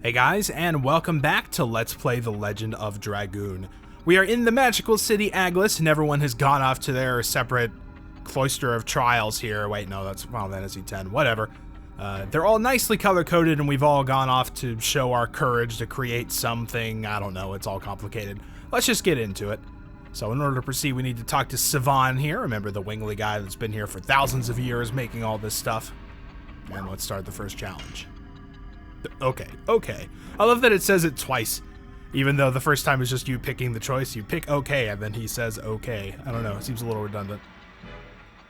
Hey guys, and welcome back to Let's Play The Legend of Dragoon. We are in the magical city Aglis, and everyone has gone off to their separate cloister of trials here. Wait, no, that's Final Fantasy X, whatever. They're all nicely color-coded, and we've all gone off to show our courage to create something. I don't know, it's all complicated. Let's just get into it. So in order to proceed, we need to talk to Sivan here. Remember the wingly guy that's been here for thousands of years making all this stuff. And let's start the first challenge. Okay. I love that it says it twice. Even though the first time is just you picking the choice, you pick okay, and then he says okay. I don't know, it seems a little redundant.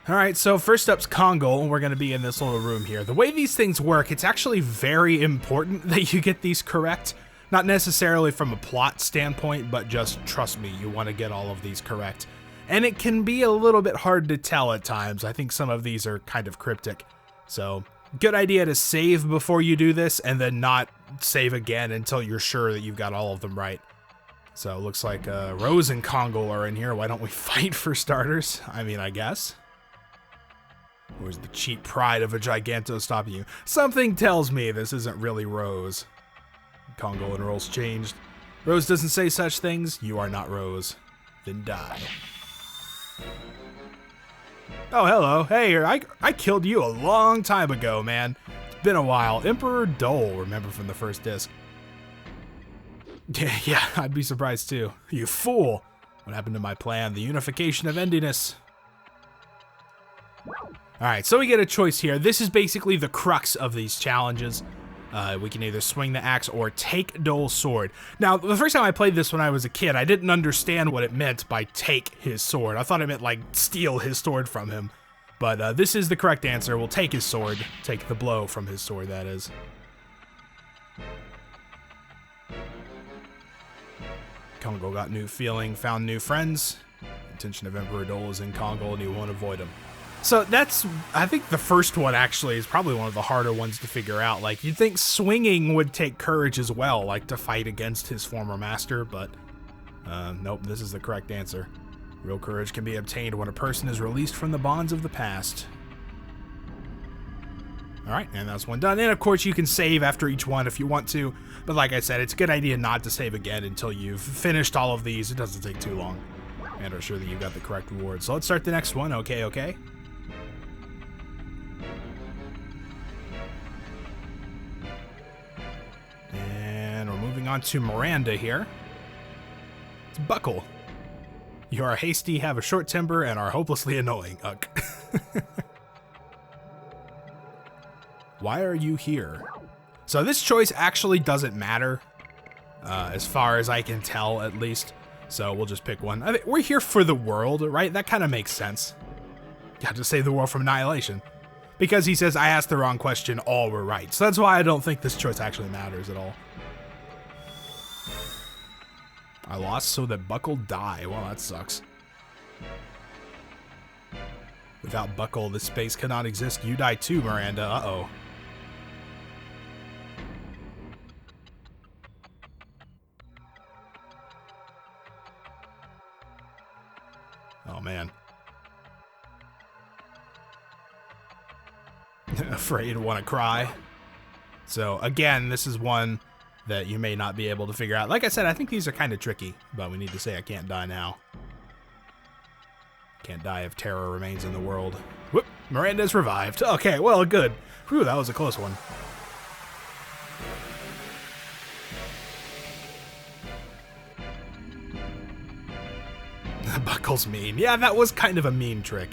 Alright, so first up's Kongol. We're going to be in this little room here. The way these things work, it's actually very important that you get these correct. Not necessarily from a plot standpoint, but just trust me, you want to get all of these correct. And it can be a little bit hard to tell at times. I think some of these are kind of cryptic. So, good idea to save before you do this, and then not save again until you're sure that you've got all of them right. So it looks like Rose and Kongol are in here. Why don't we fight for starters? I mean, I guess. Where's the cheap pride of a Giganto stopping you? Something tells me this isn't really Rose. Kongol and Rose changed. Rose doesn't say such things. You are not Rose. Then die. Oh, hello. Hey, I killed you a long time ago, man. It's been a while. Emperor Dole, remember from the first disc. Yeah, I'd be surprised too. You fool. What happened to my plan? The unification of endiness. Alright, so we get a choice here. This is basically the crux of these challenges. We can either swing the axe or take Dole's sword. Now, the first time I played this when I was a kid, I didn't understand what it meant by take his sword. I thought it meant, like, steal his sword from him. But this is the correct answer. We'll take his sword. Take the blow from his sword, that is. Kongol got new feeling, found new friends. Intention of Emperor Dole is in Kongol, and he won't avoid him. So that's, I think the first one actually is probably one of the harder ones to figure out. Like, you'd think swinging would take courage as well, like to fight against his former master, but nope, this is the correct answer. Real courage can be obtained when a person is released from the bonds of the past. Alright, and that's one done. And of course you can save after each one if you want to, but like I said, it's a good idea not to save again until you've finished all of these. It doesn't take too long. And are sure that you've got the correct reward. So let's start the next one. Okay. And we're moving on to Miranda here. It's Buckle. You are hasty, have a short temper, and are hopelessly annoying. Ugh. Why are you here? So this choice actually doesn't matter, as far as I can tell, at least. So we'll just pick one. I think we're here for the world, right? That kind of makes sense. Got to save the world from annihilation. Because he says, I asked the wrong question, all were right. So that's why I don't think this choice actually matters at all. I lost so that Buckle die. Well, that sucks. Without Buckle, this space cannot exist. You die too, Miranda. Uh-oh. Oh, man. Afraid, want to cry. So, again, this is one that you may not be able to figure out. Like I said, I think these are kind of tricky, but we need to say I can't die now. Can't die if terror remains in the world. Whoop! Miranda's revived. Okay, well, good. Whew, that was a close one. Buckle's mean. Yeah, that was kind of a mean trick.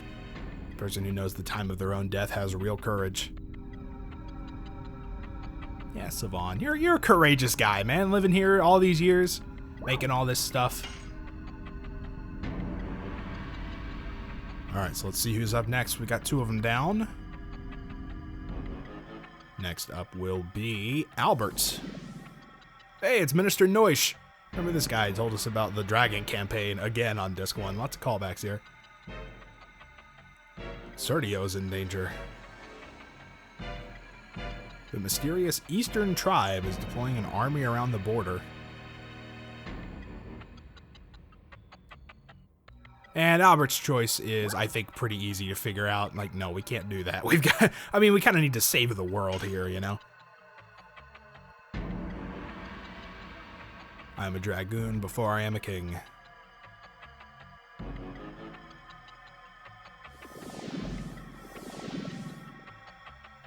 The person who knows the time of their own death has real courage. Yeah, Sivan, you're a courageous guy, man. Living here all these years, making all this stuff. Alright, so let's see who's up next. We got two of them down. Next up will be Albert. Hey, it's Minister Noish. Remember this guy told us about the Dragon campaign again on Disc 1. Lots of callbacks here. Sertio's in danger. The mysterious Eastern tribe is deploying an army around the border. And Albert's choice is, I think, pretty easy to figure out. Like, no, we can't do that. We've got, I mean, we kind of need to save the world here, you know? I am a dragoon before I am a king.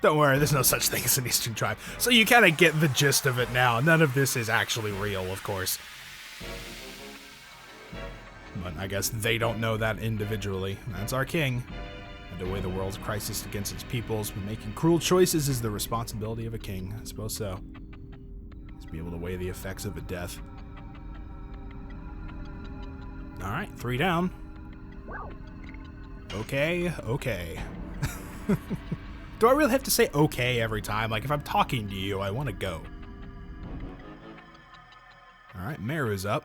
Don't worry, there's no such thing as an Eastern tribe. So you kind of get the gist of it now. None of this is actually real, of course. But I guess they don't know that individually. That's our king. And to weigh the world's crisis against its peoples, but making cruel choices is the responsibility of a king. I suppose so. Just be able to weigh the effects of a death. Alright, 3 down. Okay, okay. Do I really have to say okay every time? Like, if I'm talking to you, I want to go. Alright, Meru's up.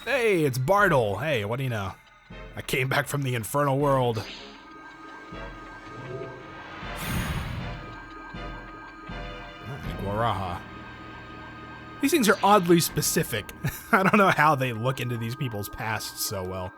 Hey, it's Bartol. Hey, what do you know? I came back from the infernal world. Guaraha. These things are oddly specific. I don't know how they look into these people's pasts so well.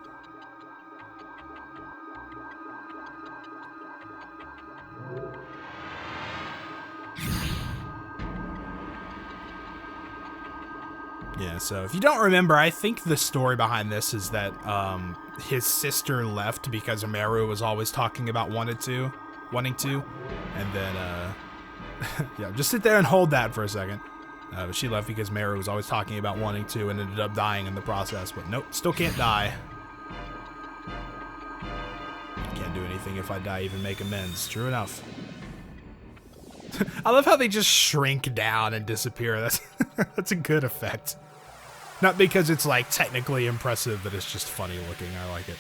Yeah, so if you don't remember, I think the story behind this is that his sister left because Meru was always talking about wanting to, and then, yeah, just sit there and hold that for a second. She left because Meru was always talking about wanting to and ended up dying in the process, but nope, still can't die. Can't do anything if I die, even make amends. True enough. I love how they just shrink down and disappear. That's a good effect. Not because it's like technically impressive, but it's just funny looking. I like it.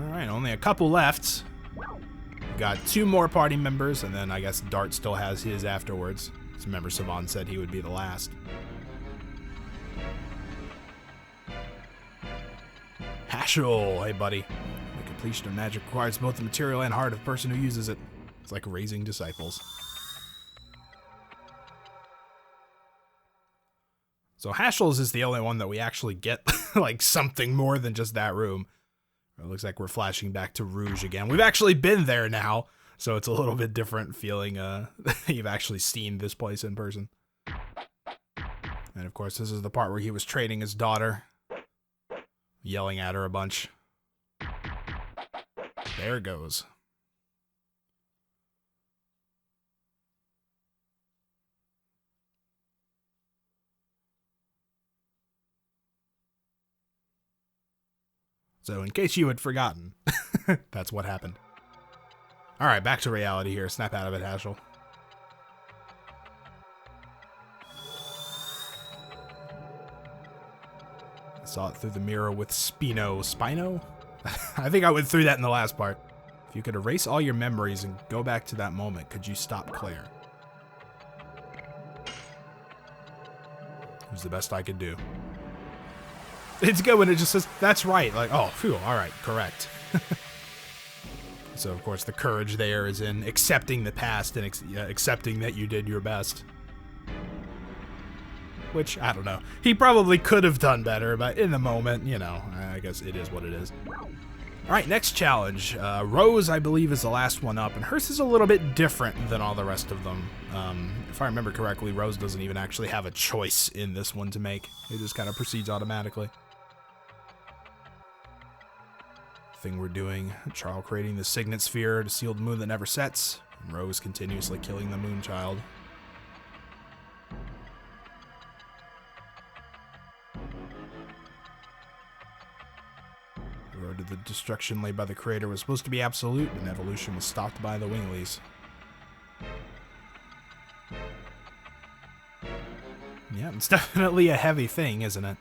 Alright, only a couple left. We've got 2 more party members, and then I guess Dart still has his afterwards. Remember, Savan said he would be the last. Hashel, hey buddy. The completion of magic requires both the material and heart of the person who uses it. It's like raising disciples. So Hashel's is the only one that we actually get like something more than just that room. It looks like we're flashing back to Rouge again. We've actually been there now, so it's a little bit different feeling you've actually seen this place in person. And of course, this is the part where he was training his daughter. Yelling at her a bunch. There it goes. So, in case you had forgotten, that's what happened. Alright, back to reality here. Snap out of it, Hashel. I saw it through the mirror with Spino. Spino? I think I went through that in the last part. If you could erase all your memories and go back to that moment, could you stop Claire? It was the best I could do. It's good when it just says, that's right. Like, oh, phew, alright, correct. So, of course, the courage there is in accepting the past and accepting that you did your best. Which, I don't know. He probably could have done better, but in the moment, you know, I guess it is what it is. Alright, next challenge. Rose, I believe, is the last one up, and hers is a little bit different than all the rest of them. If I remember correctly, Rose doesn't even actually have a choice in this one to make. It just kind of proceeds automatically. Thing we're doing, Charles creating the signet sphere to seal the moon that never sets, and Rose continuously killing the moon child. The road to the destruction laid by the creator was supposed to be absolute, and evolution was stopped by the Winglies. Yeah, it's definitely a heavy thing, isn't it?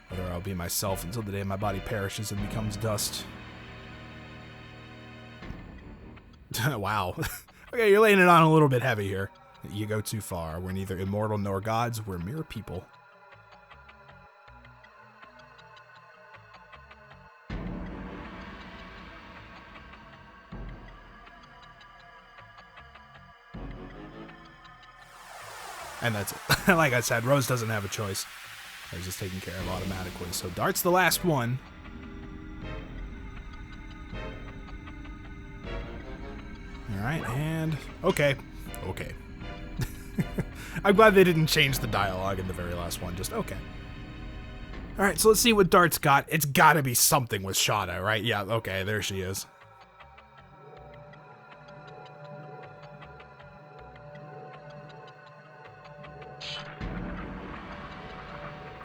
Whether I'll be myself until the day my body perishes and becomes dust. Wow. Okay, you're laying it on a little bit heavy here. You go too far. We're neither immortal nor gods. We're mere people. And that's it. Like I said, Rose doesn't have a choice. It's just taken care of automatically. So Dart's the last one. Alright, and... Okay. Okay. I'm glad they didn't change the dialogue in the very last one. Just, okay. Alright, so let's see what Dart's got. It's gotta be something with Shana, right? Yeah, okay, there she is.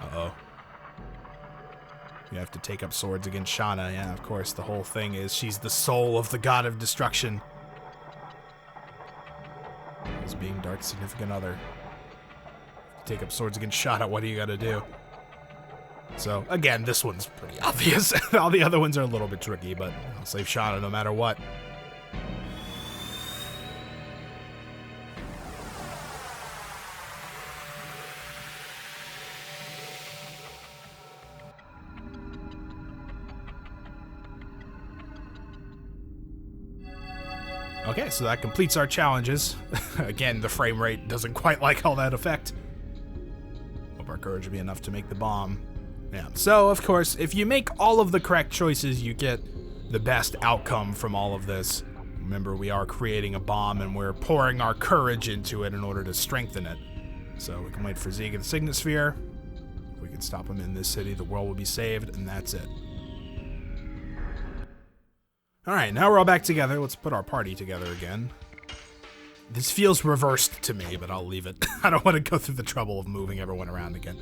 Uh-oh. You have to take up swords against Shana. Yeah, of course, the whole thing is she's the soul of the god of destruction. As being Dart's significant other. Take up swords against Shana, what do you gotta do? So, again, this one's pretty obvious. All the other ones are a little bit tricky, but I'll save Shana no matter what. Okay, so that completes our challenges. Again, the frame rate doesn't quite like all that effect. Hope our courage will be enough to make the bomb. Yeah, so of course, if you make all of the correct choices, you get the best outcome from all of this. Remember, we are creating a bomb and we're pouring our courage into it in order to strengthen it. So we can wait for Zeke and the Signet Sphere. If we can stop him in this city, the world will be saved, and that's it. Alright, now we're all back together. Let's put our party together again. This feels reversed to me, but I'll leave it. I don't want to go through the trouble of moving everyone around again.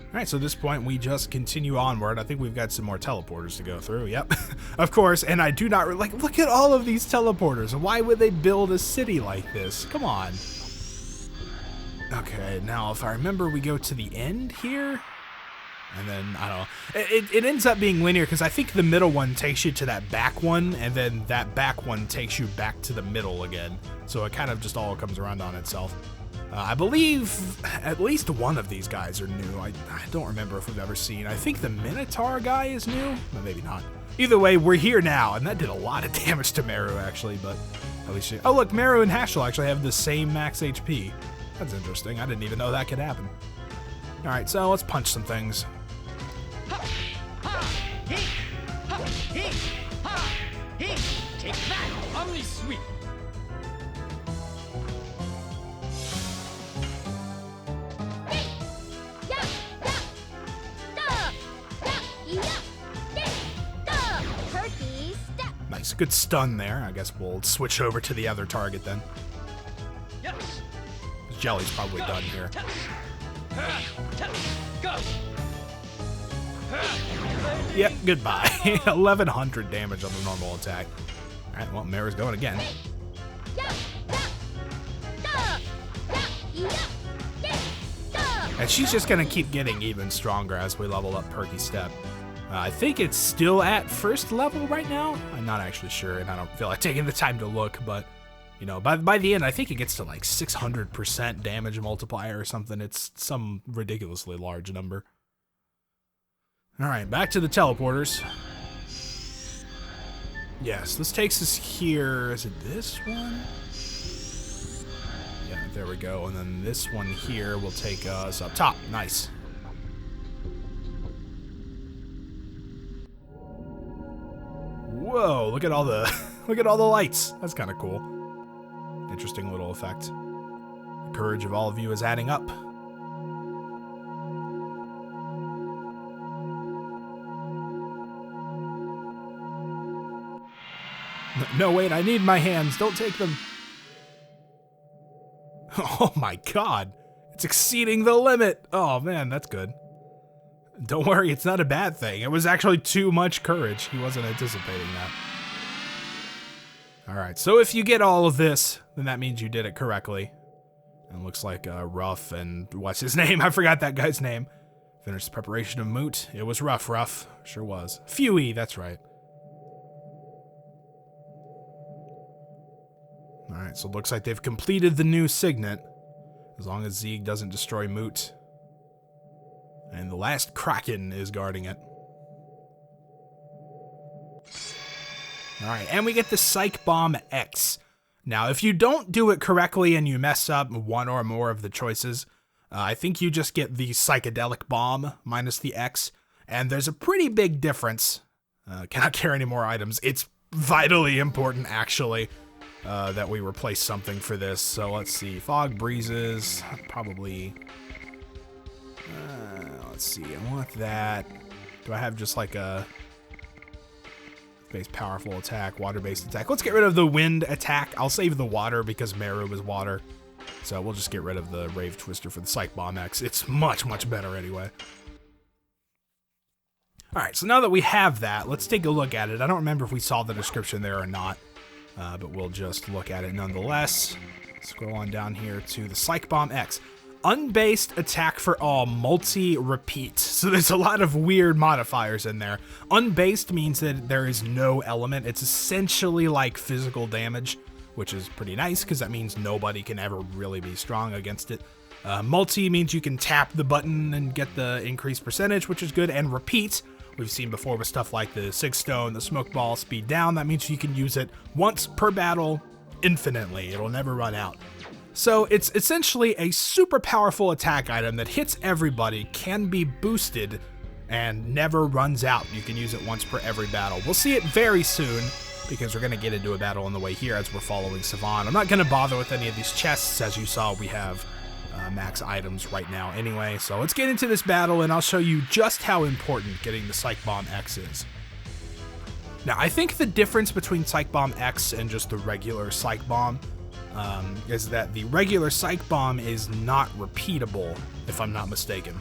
Alright, so at this point, we just continue onward. I think we've got some more teleporters to go through. Yep, of course, and I do not... look at all of these teleporters. Why would they build a city like this? Come on. Okay, now if I remember, we go to the end here? And then, I don't know, it ends up being linear because I think the middle one takes you to that back one, and then that back one takes you back to the middle again. So it kind of just all comes around on itself. I believe at least one of these guys are new. I don't remember if we've ever seen. I think the Minotaur guy is new, but maybe not. Either way, we're here now, and that did a lot of damage to Meru, actually, but at least oh, look, Meru and Hashel actually have the same max HP. That's interesting. I didn't even know that could happen. All right, so let's punch some things. Take that, Omni Sweep. Nice, good stun there. I guess we'll switch over to the other target then. Yes. Jelly's probably done here. Go. Yep, goodbye. 1100 damage on the normal attack. Alright, well, Meru's going again. And she's just gonna keep getting even stronger as we level up Perky Step. I think it's still at first level right now. I'm not actually sure, and I don't feel like taking the time to look, but, you know, by the end, I think it gets to like 600% damage multiplier or something. It's some ridiculously large number. Alright, back to the teleporters. Yes, this takes us here. Is it this one? Yeah, there we go. And then this one here will take us up top. Nice. Whoa, look at all the look at all the lights. That's kind of cool. Interesting little effect. The courage of all of you is adding up. No, wait, I need my hands. Don't take them. Oh my god. It's exceeding the limit. Oh man, that's good. Don't worry, it's not a bad thing. It was actually too much courage. He wasn't anticipating that. Alright, so if you get all of this, then that means you did it correctly. And it looks like Ruff and what's his name? I forgot that guy's name. Finished the preparation of Moot. It was Ruff. Sure was. Fewy, that's right. Alright, so it looks like they've completed the new signet. As long as Zeke doesn't destroy Moot. And the Last Kraken is guarding it. Alright, and we get the Psych Bomb X. Now, if you don't do it correctly and you mess up one or more of the choices, I think you just get the psychedelic bomb minus the X, and there's a pretty big difference. Cannot carry any more items. It's vitally important, actually, that we replace something for this. So let's see. Fog breezes, probably. Let's see. I want that. Do I have just like a base powerful attack, water-based attack? Let's get rid of the wind attack. I'll save the water because Meru is water. So we'll just get rid of the Rave Twister for the Psych Bomb X. It's much, much better anyway. Alright, so now that we have that, let's take a look at it. I don't remember if we saw the description there or not, but we'll just look at it nonetheless. Scroll on down here to the Psych Bomb X. Unbased attack for all, multi-repeat. So there's a lot of weird modifiers in there. Unbased means that there is no element. It's essentially like physical damage, which is pretty nice because that means nobody can ever really be strong against it. Multi means you can tap the button and get the increased percentage, which is good. And repeat, we've seen before with stuff like the Six Stone, the Smoke Ball, Speed Down. That means you can use it once per battle infinitely. It'll never run out. So it's essentially a super powerful attack item that hits everybody, can be boosted, and never runs out. You can use it once per every battle. We'll see it very soon, because we're going to get into a battle on the way here as we're following Savan. I'm not going to bother with any of these chests. As you saw, we have max items right now anyway. So let's get into this battle, and I'll show you just how important getting the Psych Bomb X is. Now, I think the difference between Psych Bomb X and just the regular Psych Bomb is that the regular Psych Bomb is not repeatable, if I'm not mistaken.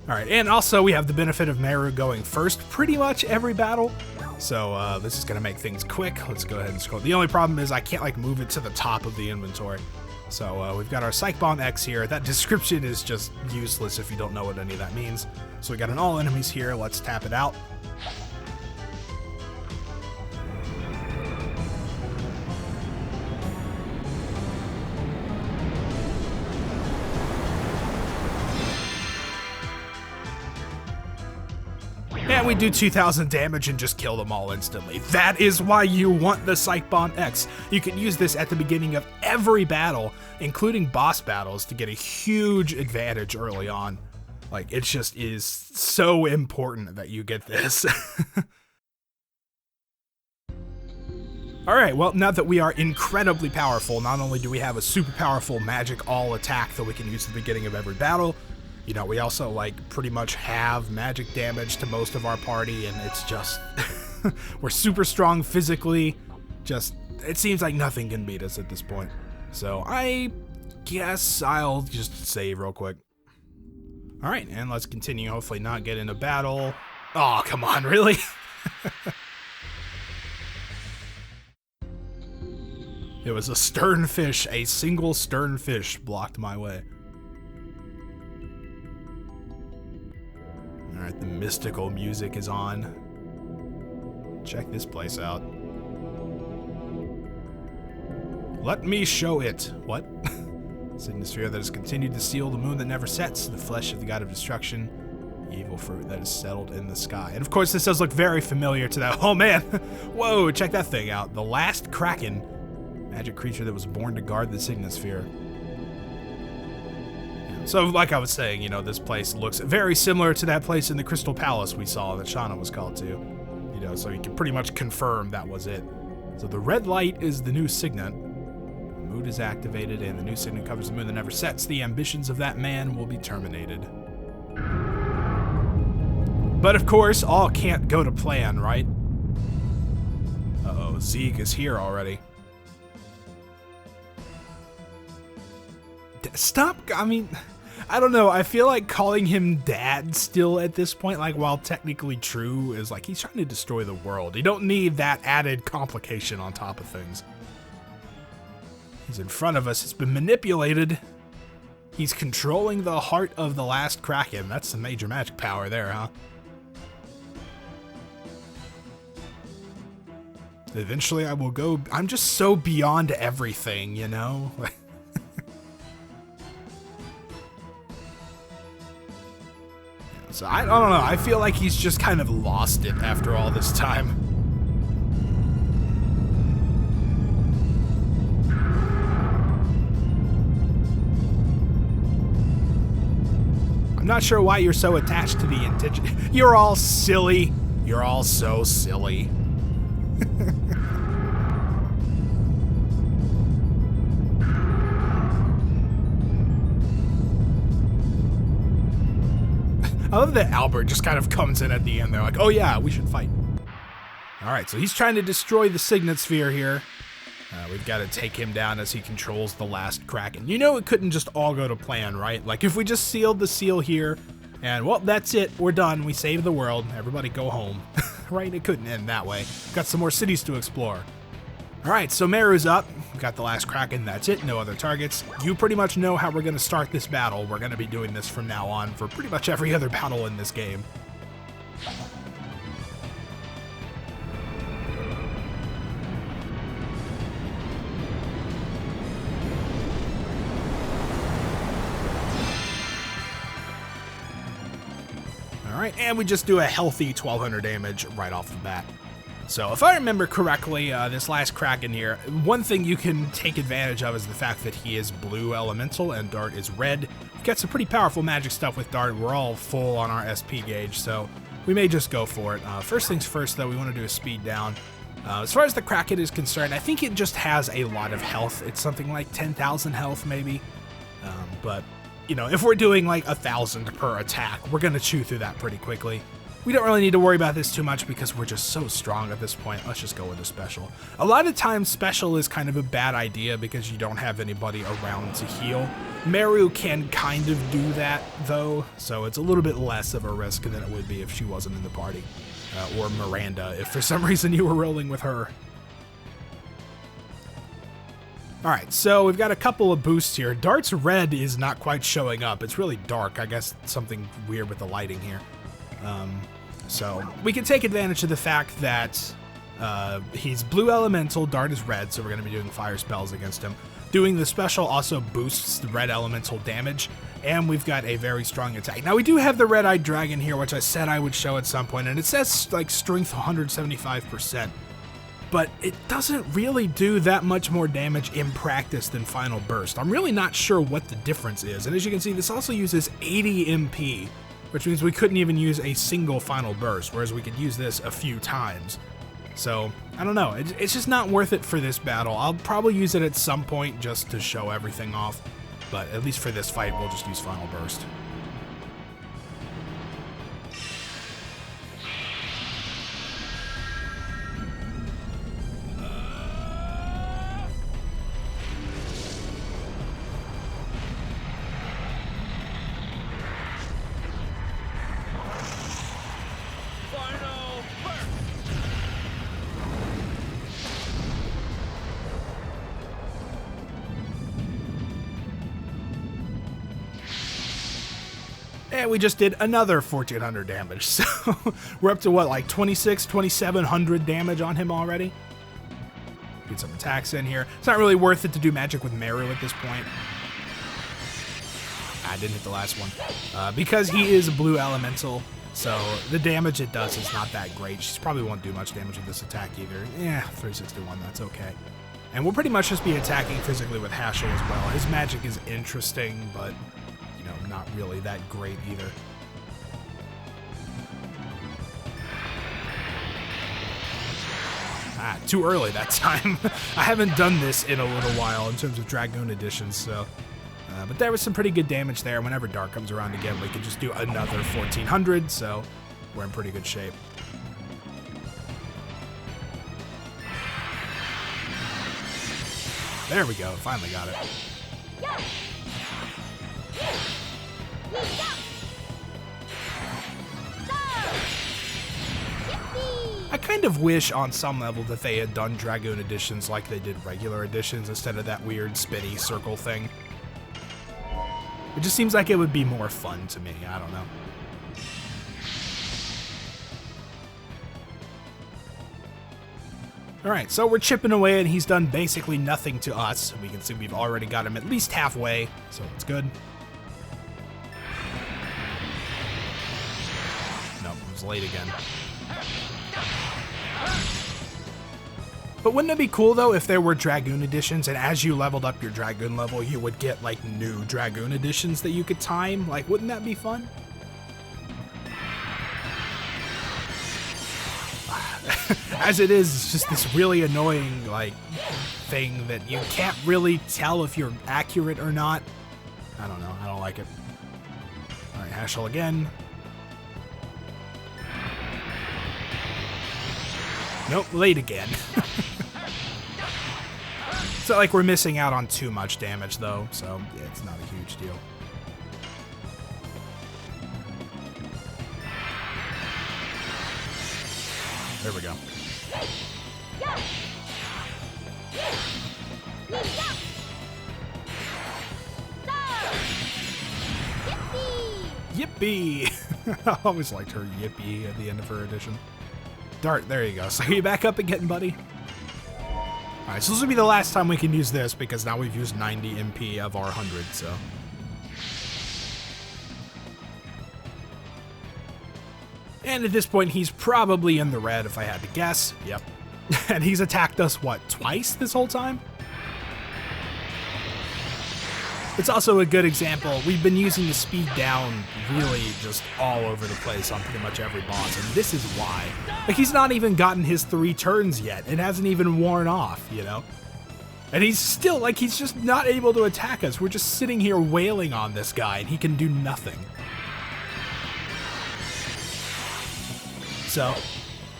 Alright, and also we have the benefit of Meru going first pretty much every battle. So this is going to make things quick. Let's go ahead and scroll. The only problem is I can't like move it to the top of the inventory. So we've got our Psych Bomb X here. That description is just useless if you don't know what any of that means. So we got an all enemies here. Let's tap it out. And we do 2,000 damage and just kill them all instantly. That is why you want the Psych Bomb X. You can use this at the beginning of every battle, including boss battles, to get a huge advantage early on. Like, it just is so important that you get this. Alright, well, now that we are incredibly powerful, not only do we have a super powerful magic all attack that we can use at the beginning of every battle, you know, we also, like, pretty much have magic damage to most of our party, and it's just... we're super strong physically. Just, it seems like nothing can beat us at this point. So, I guess I'll just save real quick. Alright, and let's continue, hopefully not get into battle. Oh, come on, really? It was a stern fish, a single stern fish blocked my way. Alright, the mystical music is on. Check this place out. Let me show it. What? Signosphere that has continued to seal the moon that never sets, the flesh of the god of destruction, evil fruit that is settled in the sky. And of course, this does look very familiar to that. Oh man! Whoa, check that thing out. The Last Kraken, magic creature that was born to guard the Signosphere. So, like I was saying, you know, this place looks very similar to that place in the Crystal Palace we saw that Shana was called to. You know, so you can pretty much confirm that was it. So the red light is the new signet. The mood is activated, and the new signet covers the moon that never sets. The ambitions of that man will be terminated. But of course, all can't go to plan, right? Uh-oh, Zeke is here already. Stop, I mean... I don't know, I feel like calling him dad still at this point, like, while technically true, is like he's trying to destroy the world. You don't need that added complication on top of things. He's in front of us, it's been manipulated. He's controlling the heart of the Last Kraken. That's some major magic power there, huh? Eventually I will go, I'm just so beyond everything, you know? So I don't know, I feel like he's just kind of lost it after all this time. I'm not sure why you're so attached to the indigenous. You're all silly. You're all so silly. I love that Albert just kind of comes in at the end. They're like, oh yeah, we should fight. All right, so he's trying to destroy the Signet Sphere here. We've got to take him down as he controls the Last Kraken. You know it couldn't just all go to plan, right? Like if we just sealed the seal here and, well, that's it. We're done. We saved the world. Everybody go home. Right? It couldn't end that way. Got some more cities to explore. All right, so Meru's up. We've got the Last Kraken. That's it. No other targets. You pretty much know how we're going to start this battle. We're going to be doing this from now on for pretty much every other battle in this game. Alright, and we just do a healthy 1200 damage right off the bat. So if I remember correctly, this Last Kraken here, one thing you can take advantage of is the fact that he is blue elemental and Dart is red. We've got some pretty powerful magic stuff with Dart. We're all full on our SP gauge, so we may just go for it. First things first, though, we want to do a speed down. As far as the Kraken is concerned, I think it just has a lot of health. It's something like 10,000 health, maybe. But you know, if we're doing like 1,000 per attack, we're gonna chew through that pretty quickly. We don't really need to worry about this too much because we're just so strong at this point. Let's just go with a special. A lot of times special is kind of a bad idea because you don't have anybody around to heal. Meru can kind of do that though, so it's a little bit less of a risk than it would be if she wasn't in the party. Or Miranda, if for some reason you were rolling with her. Alright, so we've got a couple of boosts here. Dart's red is not quite showing up. It's really dark. I guess something weird with the lighting here. So we can take advantage of the fact that he's blue elemental, Dart is red, so we're going to be doing fire spells against him. Doing the special also boosts the red elemental damage, and we've got a very strong attack. Now we do have the red-eyed dragon here, which I said I would show at some point, and it says like strength 175%. But it doesn't really do that much more damage in practice than Final Burst. I'm really not sure what the difference is. And as you can see, this also uses 80 MP, which means we couldn't even use a single Final Burst, whereas we could use this a few times. So, I don't know. It's just not worth it for this battle. I'll probably use it at some point just to show everything off. But at least for this fight, we'll just use Final Burst. And we just did another 1,400 damage, so we're up to what, like 2,700 damage on him already? Get some attacks in here. It's not really worth it to do magic with Meru at this point. I didn't hit the last one. Because he is a blue elemental, so the damage it does is not that great. She probably won't do much damage with this attack either. Yeah, 361, that's okay. And we'll pretty much just be attacking physically with Hashel as well. His magic is interesting, but not really that great either. Too early that time. I haven't done this in a little while in terms of Dragoon editions, so. But there was some pretty good damage there. Whenever Dark comes around again, we can just do another 1,400, so we're in pretty good shape. There we go, finally got it. I kind of wish on some level that they had done Dragoon editions like they did regular editions instead of that weird spinny circle thing. It just seems like it would be more fun to me, I don't know. Alright, so we're chipping away and he's done basically nothing to us. We can see we've already got him at least halfway, so it's good. Nope, it was late again. But wouldn't it be cool, though, if there were Dragoon editions, and as you leveled up your Dragoon level, you would get, like, new Dragoon editions that you could time? Like, wouldn't that be fun? As it is, it's just this really annoying, like, thing that you can't really tell if you're accurate or not. I don't know. I don't like it. Alright, Hashel again. Nope, late again. It's not like we're missing out on too much damage, though, so yeah, it's not a huge deal. There we go. Yippee! I always liked her yippee at the end of her edition. Dart, there you go. So you back up again, buddy? Alright, so this will be the last time we can use this because now we've used 90 MP of our 100, so. And at this point, he's probably in the red if I had to guess. Yep. And he's attacked us, what, twice this whole time? It's also a good example. We've been using the speed down really just all over the place on pretty much every boss, and this is why. Like, he's not even gotten his 3 turns yet. It hasn't even worn off, you know? And he's still, like, he's just not able to attack us. We're just sitting here wailing on this guy, and he can do nothing. So,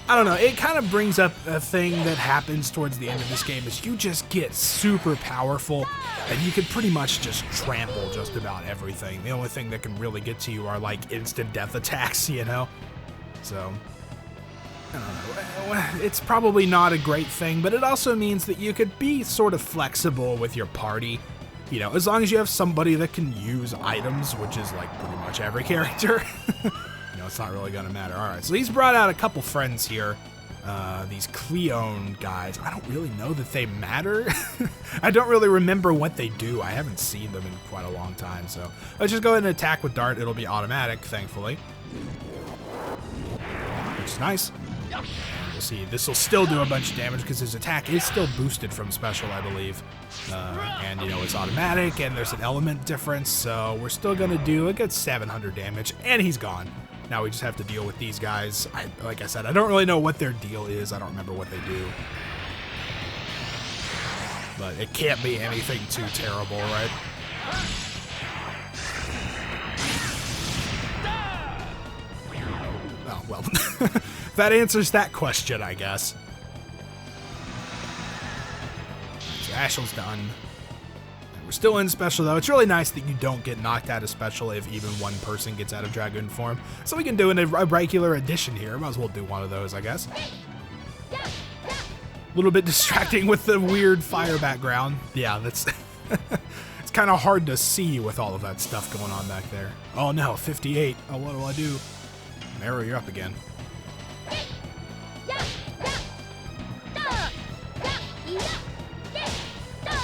I don't know, it kind of brings up a thing that happens towards the end of this game is you just get super powerful and you can pretty much just trample just about everything. The only thing that can really get to you are like instant death attacks, you know? So, I don't know, it's probably not a great thing, but it also means that you could be sort of flexible with your party. You know, as long as you have somebody that can use items, which is like pretty much every character. It's not really gonna matter. All right, so he's brought out a couple friends here. These Cleone guys. I don't really know that they matter. I don't really remember what they do. I haven't seen them in quite a long time, so let's just go ahead and attack with Dart. It'll be automatic, thankfully. Which is nice. And we'll see. This will still do a bunch of damage because his attack is still boosted from special, I believe. And, you know, it's automatic, and there's an element difference, so we're still gonna do a good 700 damage, and he's gone. Now we just have to deal with these guys. Like I said, I don't really know what their deal is. I don't remember what they do. But it can't be anything too terrible, right? Oh, well. That answers that question, I guess. So Ashel's done. We're still in special, though. It's really nice that you don't get knocked out of special if even one person gets out of Dragoon form. So we can do a regular edition here. Might as well do one of those, I guess. A little bit distracting with the weird fire background. Yeah, that's... It's kind of hard to see with all of that stuff going on back there. Oh no, 58. Oh, what do I do? Arrow, you're up again.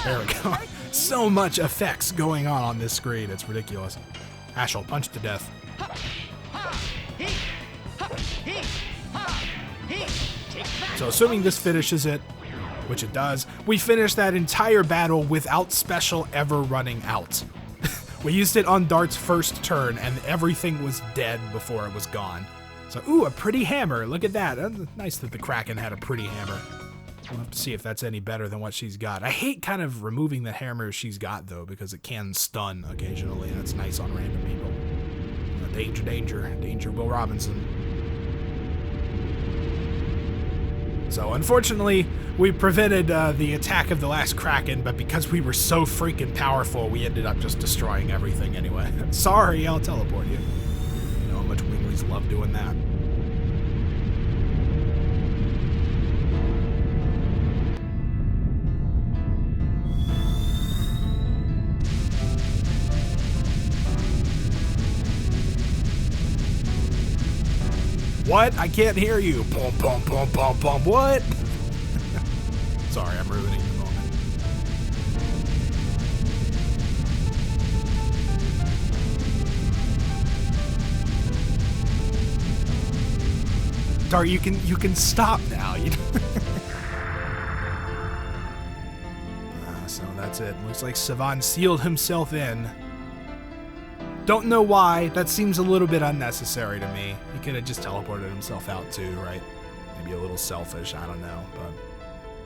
There we go. So much effects going on this screen. It's ridiculous. Hashel, punch to death. So assuming this finishes it, which it does, we finished that entire battle without special ever running out. We used it on Dart's first turn, and everything was dead before it was gone. So, ooh, a pretty hammer. Look at that. Nice that the Kraken had a pretty hammer. We'll have to see if that's any better than what she's got. I hate kind of removing the hammer she's got, though, because it can stun occasionally, and that's nice on random people. Danger, danger, danger, Will Robinson. So, unfortunately, we prevented the attack of the Last Kraken, but because we were so freaking powerful, we ended up just destroying everything anyway. Sorry, I'll teleport you. You know how much Winglies love doing that. What? I can't hear you. Pum, pum, pum, pum, pum. What? Sorry, I'm ruining the moment. Dart, you can stop now. it. Looks like Savan sealed himself in. Don't know why. That seems a little bit unnecessary to me. He could have just teleported himself out too, right? Maybe a little selfish, I don't know, but...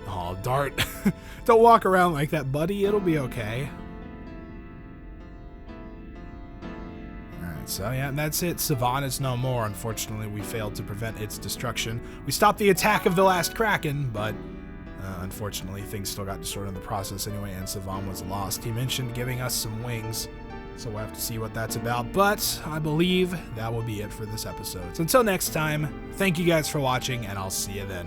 Oh, Dart. Don't walk around like that, buddy. It'll be okay. Alright, so yeah, that's it. Savan is no more. Unfortunately, we failed to prevent its destruction. We stopped the attack of the Last Kraken, but... unfortunately, things still got destroyed in the process anyway, and Savan was lost. He mentioned giving us some wings, so we'll have to see what that's about. But I believe that will be it for this episode. So until next time, thank you guys for watching, and I'll see you then.